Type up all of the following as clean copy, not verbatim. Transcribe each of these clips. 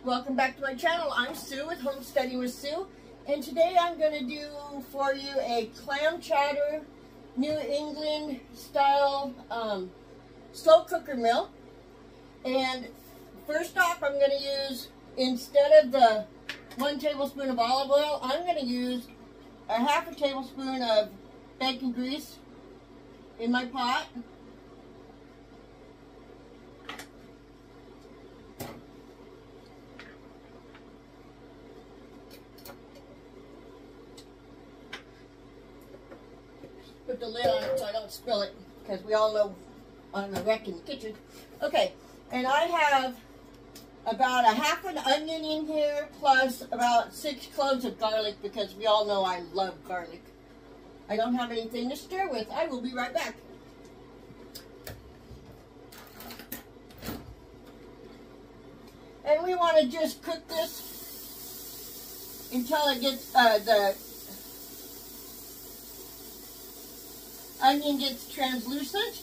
Welcome back to my channel. I'm Sue with Homesteading with Sue, and today I'm going to do for you a clam chowder, New England style slow cooker meal. And first off, I'm going to use, instead of the 1 tablespoon of olive oil, I'm going to use a half a tablespoon of bacon grease in my pot. Put the lid on it so I don't spill it, because we all know I'm a wreck in the kitchen. Okay, and I have about a half an onion in here, plus about 6 cloves of garlic, because we all know I love garlic. I don't have anything to stir with. I will be right back. And we want to just cook this until it gets the onion gets translucent.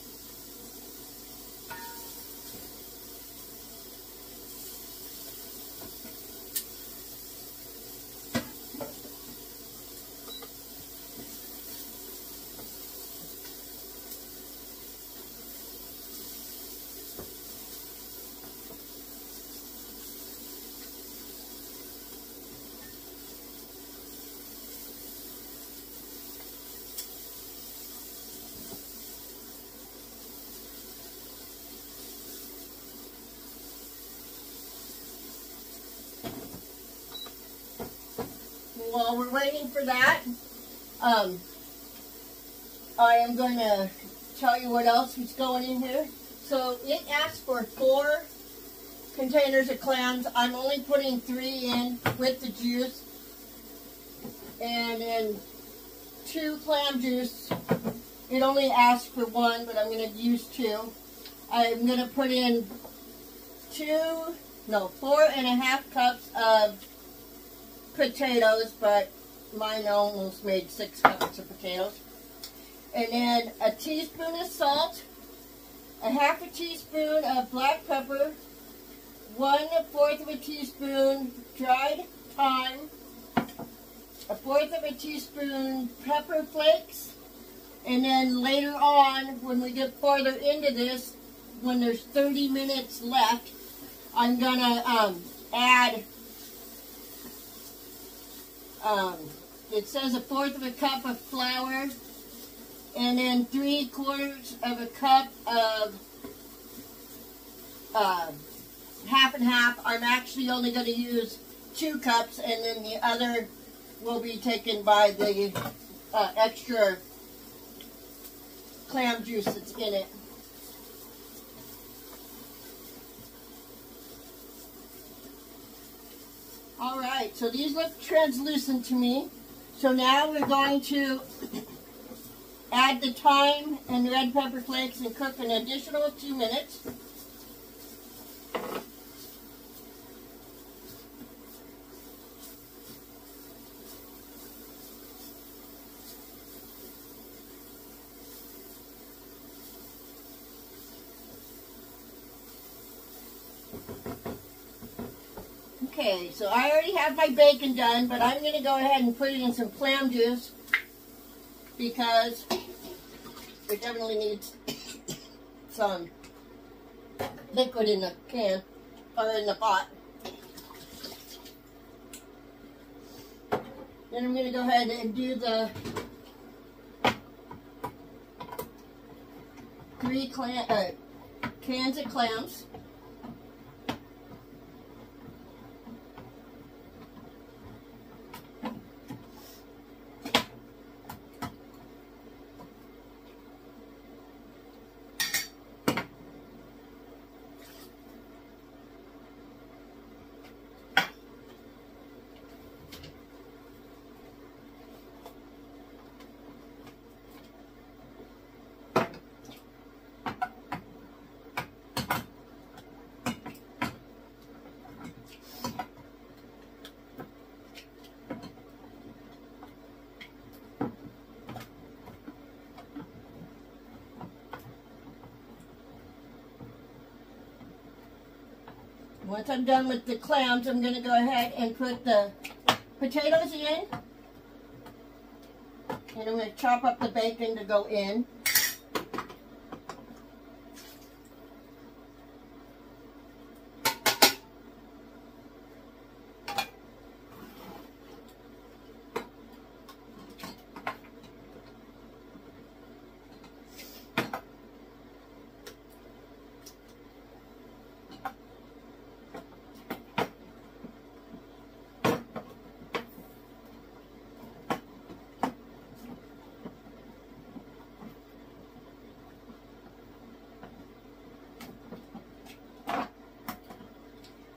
While we're waiting for that, I am going to tell you what else is going in here. So it asks for 4 containers of clams. I'm only putting 3 in with the juice. And then 2 clam juice. It only asks for 1, but I'm going to use 2. I'm going to put in 4.5 cups of potatoes, but mine almost made 6 cups of potatoes. And then a teaspoon of salt, a half a teaspoon of black pepper, 1/4 of a teaspoon dried thyme, 1/4 of a teaspoon pepper flakes, and then later on, when we get farther into this, when there's 30 minutes left, I'm gonna add it says 1/4 of a cup of flour, and then 3/4 of a cup of half and half. I'm actually only going to use 2 cups, and then the other will be taken by the extra clam juice that's in it. Alright, so these look translucent to me. So now we're going to add the thyme and red pepper flakes and cook an additional 2 minutes. Okay, so I already have my bacon done, but I'm going to go ahead and put in some clam juice because it definitely needs some liquid in the can, or in the pot. Then I'm going to go ahead and do the 3 cans of clams. Once I'm done with the clams, I'm going to go ahead and put the potatoes in. And I'm going to chop up the bacon to go in.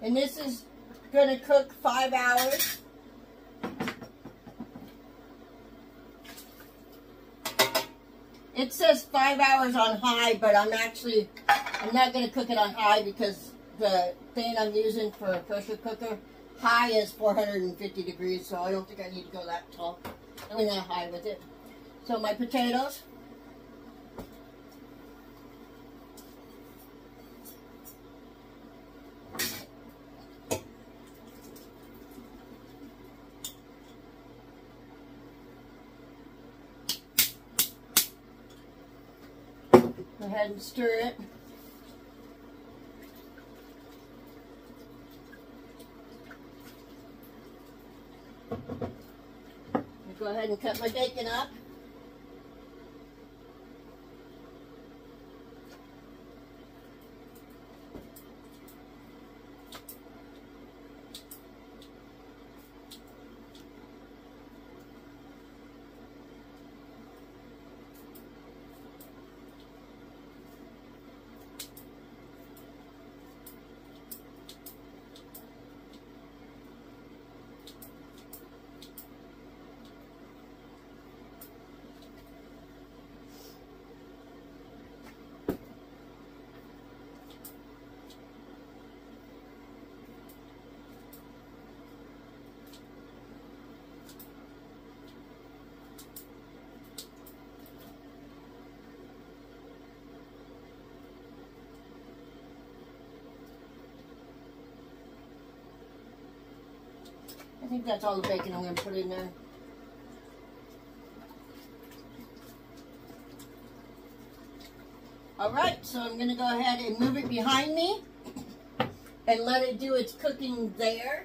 And this is going to cook 5 hours. It says 5 hours on high, but I'm not going to cook it on high because the thing I'm using for a pressure cooker, high is 450 degrees, so I don't think I need to go that tall. I mean that high with it. So my potatoes. Go ahead and stir it. Go ahead and cut my bacon up. I think that's all the bacon I'm going to put in there. Alright, so I'm going to go ahead and move it behind me and let it do its cooking there.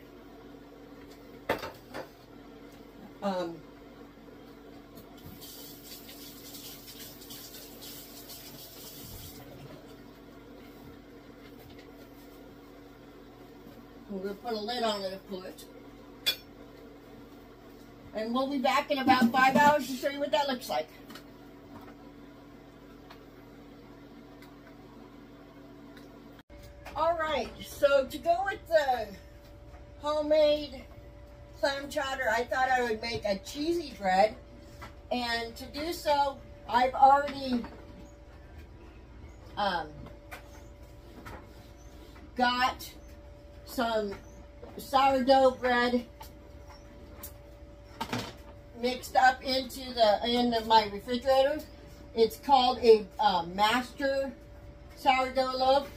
We're going to put a lid on it, of course. And we'll be back in about 5 hours to show you what that looks like. Alright, so to go with the homemade clam chowder, I thought I would make a cheesy bread. And to do so, I've already got some sourdough bread mixed up into the end of my refrigerator. It's called a master sourdough loaf.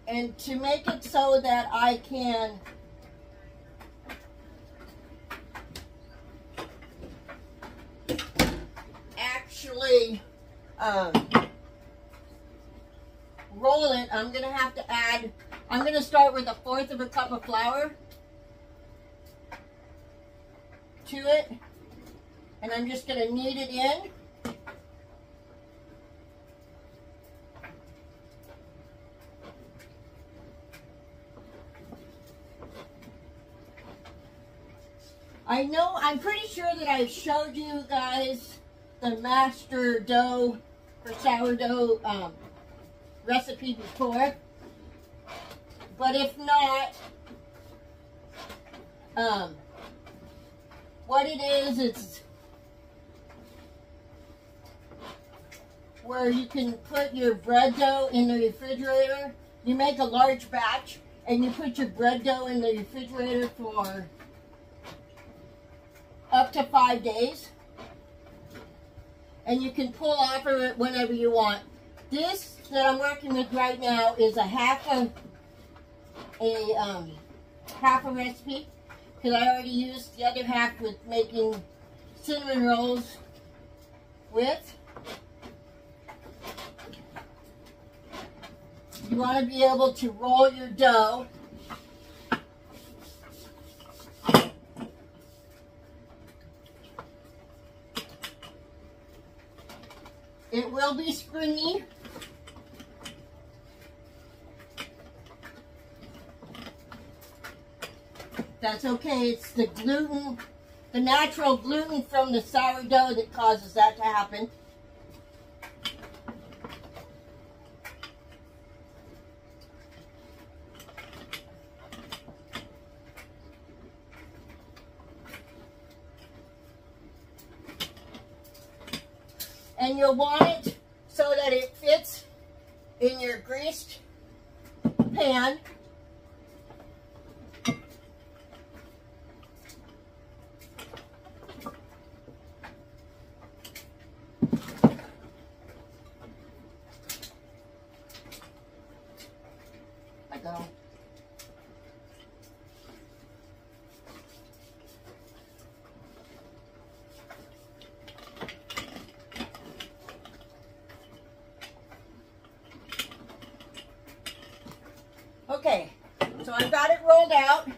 And to make it so that I can actually roll it, I'm going to have to add, I'm going to start with 1/4 of a cup of flour to it, and I'm just going to knead it in. I know, I'm pretty sure that I've showed you guys the master dough for sourdough recipe before, but if not, what it is, it's where you can put your bread dough in the refrigerator. You make a large batch and you put your bread dough in the refrigerator for up to 5 days. and you can pull off of it whenever you want. This that I'm working with right now is half a recipe, because I already used the other half with making cinnamon rolls with. You want to be able to roll your dough. It will be springy. That's okay. It's the gluten, the natural gluten from the sourdough that causes that to happen. And you'll want it so that it fits in your greased pan. I go. Okay, so I've got it rolled out.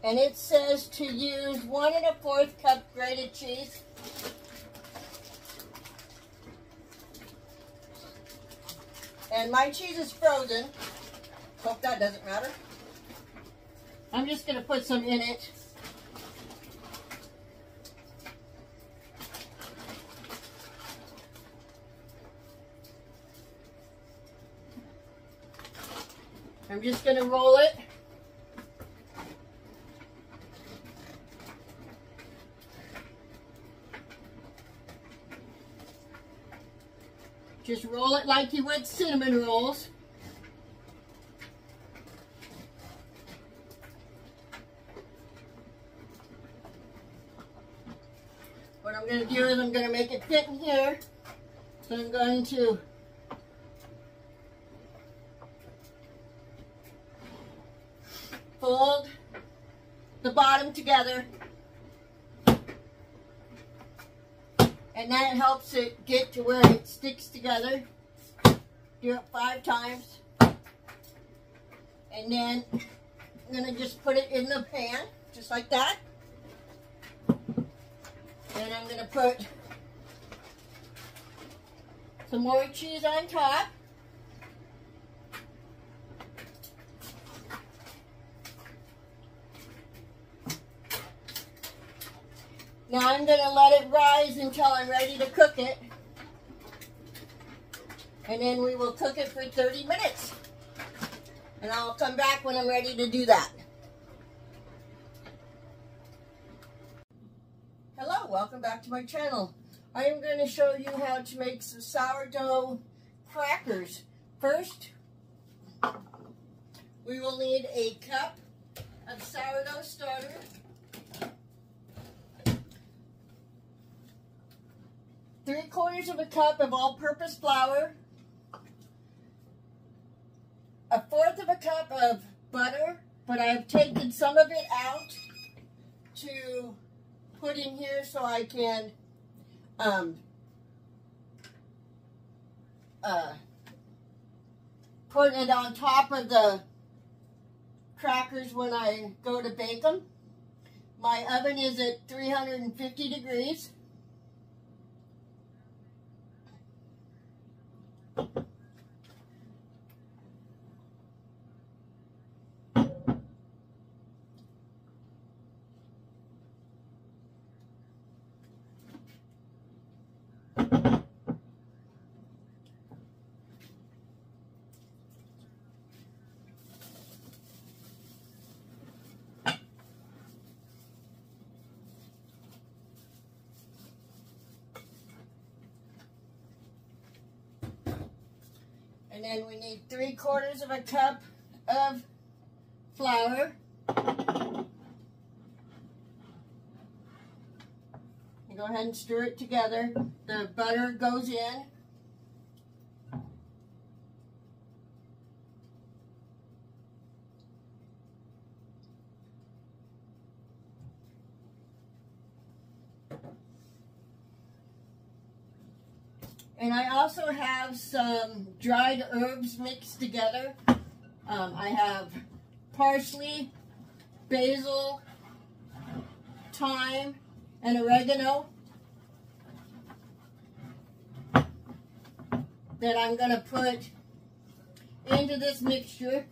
And it says to use 1 1/4 cup grated cheese. And my cheese is frozen. Hope that doesn't matter. I'm just going to put some in it. I'm just going to roll it. Just roll it like you would cinnamon rolls. What I'm going to do is I'm going to make it fit in here. So I'm going to fold the bottom together. And that helps it get to where it sticks together. Do it 5 times. And then I'm going to just put it in the pan, just like that. And I'm going to put some more cheese on top. Now I'm going to let it rise until I'm ready to cook it. And then we will cook it for 30 minutes. And I'll come back when I'm ready to do that. Hello, welcome back to my channel. I am going to show you how to make some sourdough crackers. First, we will need a cup of sourdough starter. 3/4 cup of all-purpose flour, 1/4 cup of butter, but I have taken some of it out to put in here so I can put it on top of the crackers when I go to bake them. My oven is at 350 degrees. And then we need 3/4 of a cup of flour. You go ahead and stir it together. The butter goes in. And I also have some dried herbs mixed together. I have parsley, basil, thyme, and oregano that I'm going to put into this mixture.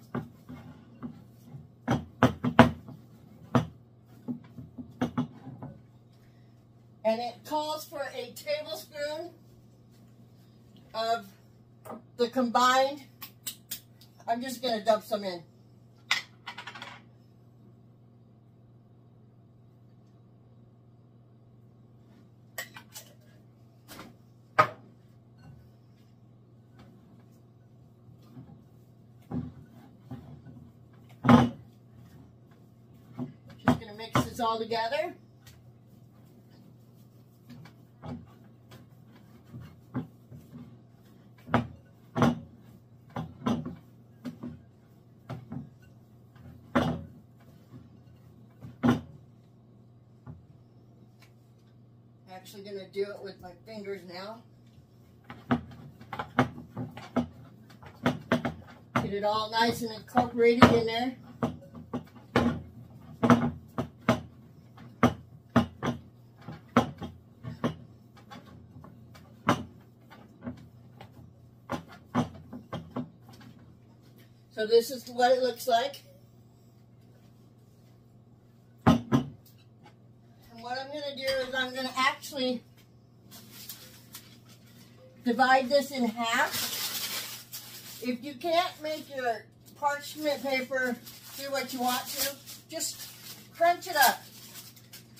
And it calls for a tablespoon of the combined. I'm just going to dump some in. Just going to mix this all together. Actually going to do it with my fingers now. Get it all nice and incorporated in there. So this is what it looks like. What I'm going to do is I'm going to actually divide this in half. If you can't make your parchment paper do what you want to, just crunch it up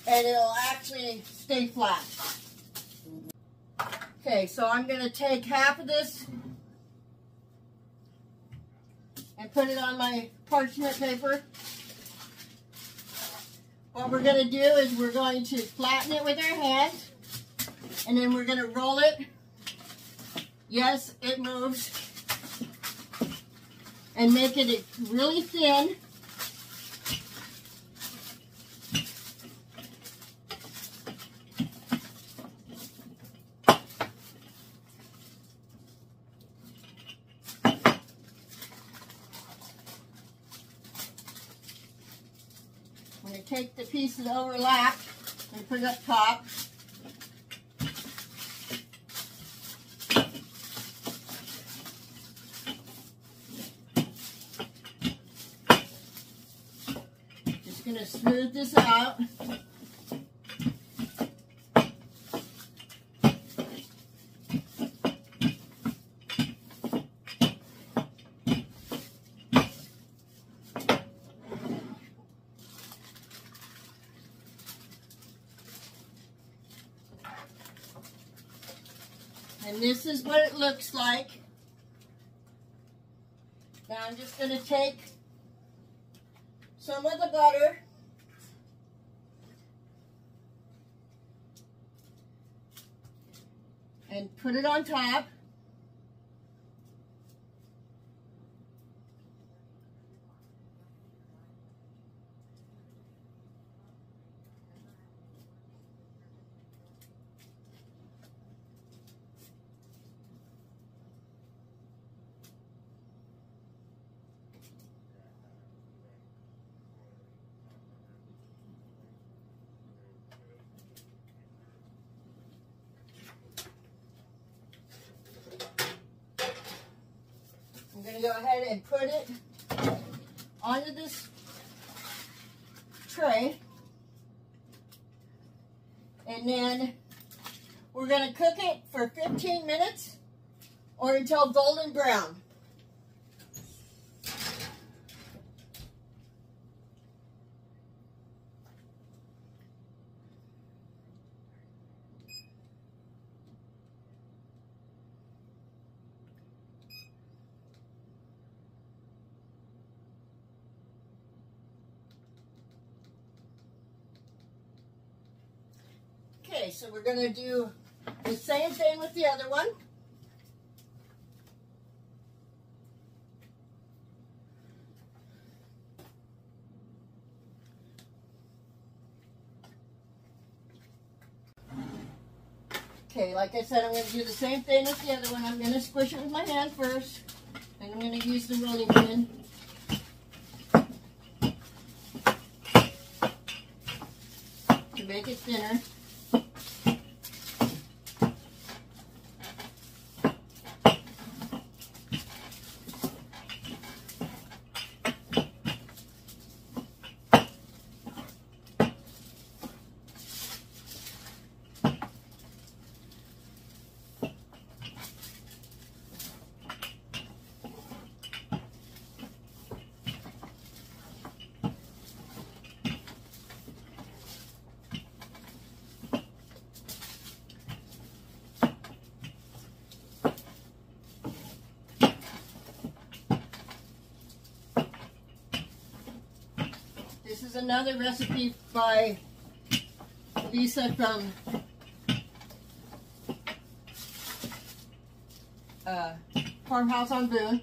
and it'll actually stay flat. Okay, so I'm going to take half of this and put it on my parchment paper. What we're going to do is we're going to flatten it with our hands, and then we're going to roll it. Yes, it moves. And make it really thin. I'm going to take the piece that overlapped and put it up top. Just going to smooth this out. And this is what it looks like. Now I'm just going to take some of the butter and put it on top. I'm going to go ahead and put it onto this tray. And then we're going to cook it for 15 minutes or until golden brown. Okay, so we're going to do the same thing with the other one. Okay, like I said, I'm going to do the same thing with the other one. I'm going to squish it with my hand first, and I'm going to use the rolling pin. To make it thinner. This is another recipe by Lisa from Farmhouse on Boone.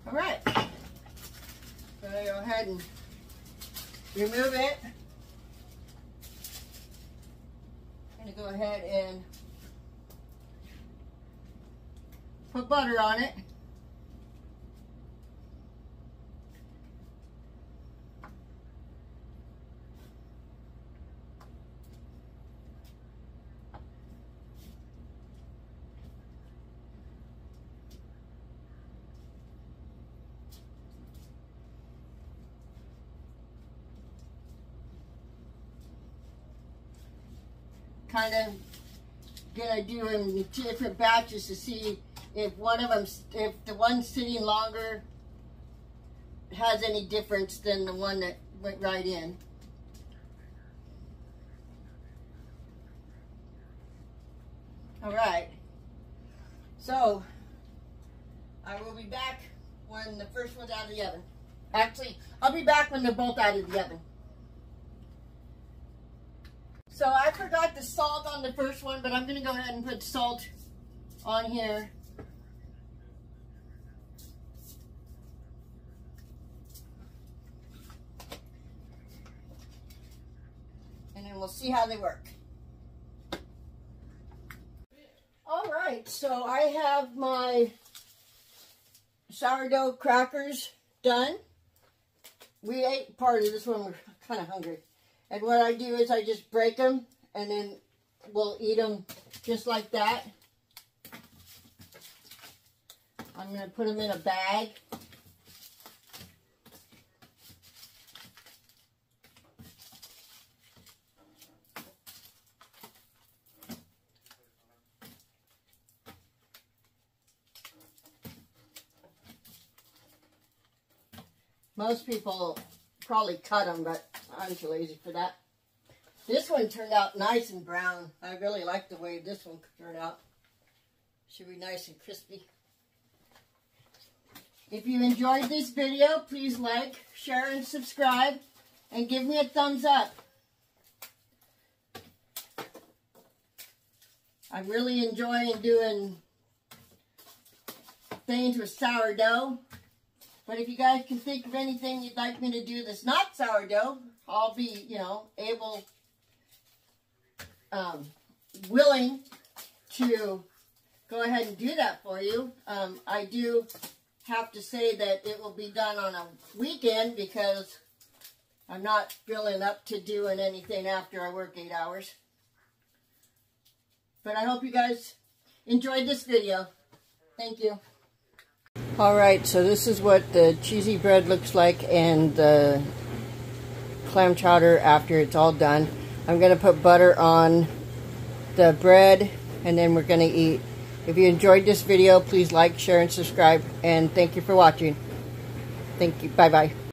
All right, so go ahead and remove it. I'm going to go ahead and put butter on it. Kind of gonna do in different batches to see if one of them, if the one sitting longer has any difference than the one that went right in. All right, so I will be back when the first one's out of the oven. Actually, I'll be back when they're both out of the oven. So I forgot the salt on the first one, but I'm going to go ahead and put salt on here. And then we'll see how they work. All right, so I have my sourdough crackers done. We ate part of this one. We're kind of hungry. And what I do is I just break them, and then we'll eat them just like that. I'm going to put them in a bag. Most people probably cut them, but I'm too lazy for that. This one turned out nice and brown. I really like the way this one turned out. Should be nice and crispy. If you enjoyed this video, please like, share, and subscribe, and give me a thumbs up. I'm really enjoying doing things with sourdough. But if you guys can think of anything you'd like me to do that's not sourdough, I'll be, willing to go ahead and do that for you. I do have to say that it will be done on a weekend because I'm not feeling up to doing anything after I work 8 hours. But I hope you guys enjoyed this video. Thank you. Alright, so this is what the cheesy bread looks like and the clam chowder after it's all done. I'm going to put butter on the bread and then we're going to eat. If you enjoyed this video, please like, share, and subscribe. And thank you for watching. Thank you. Bye-bye.